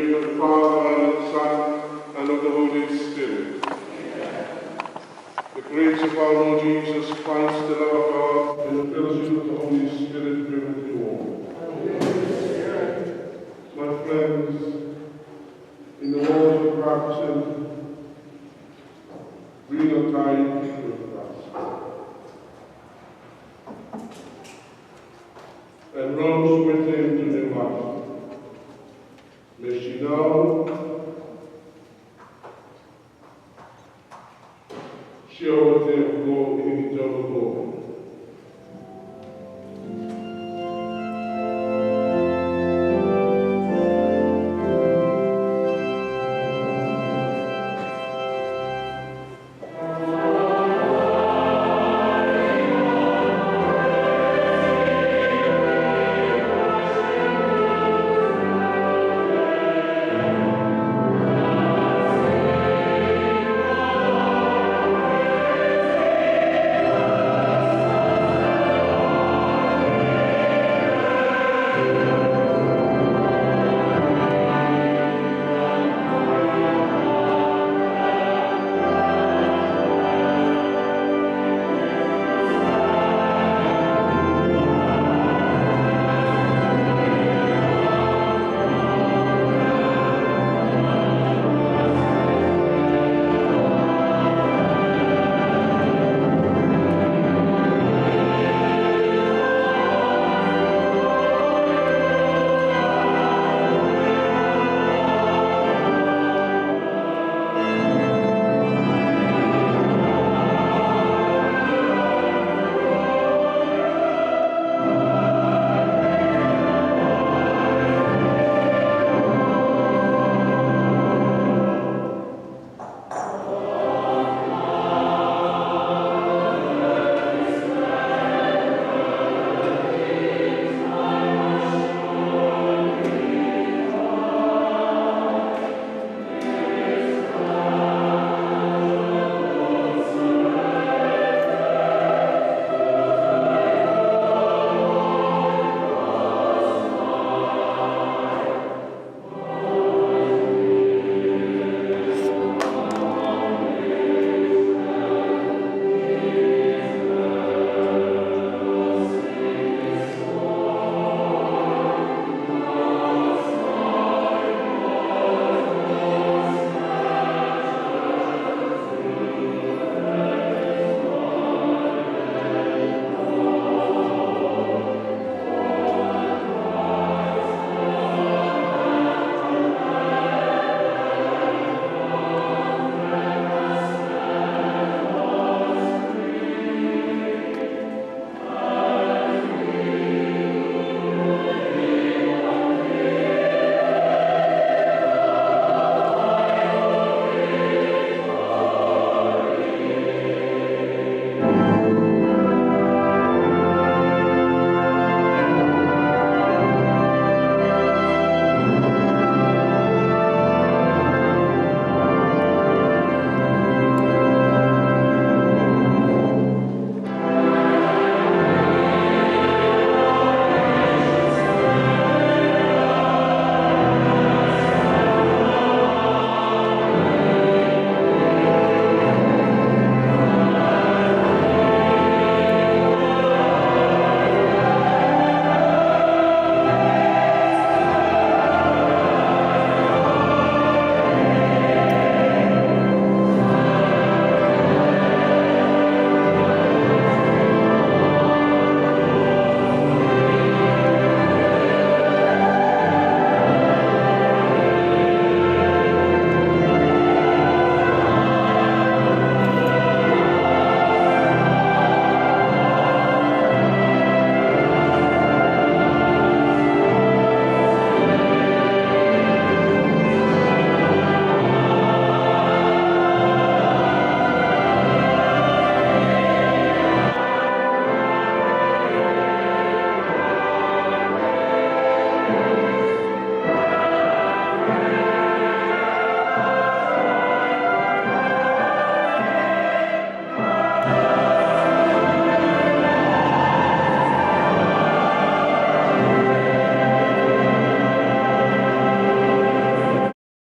name of the Father, and of the Son, and of the Holy Spirit. The grace of our Lord Jesus Christ, the love of God, and the fellowship of the Holy Spirit be with you all. My friends, in the world of baptism, bring a kind people of Christ. And rose with him to new life. May she now share with him in eternal glory.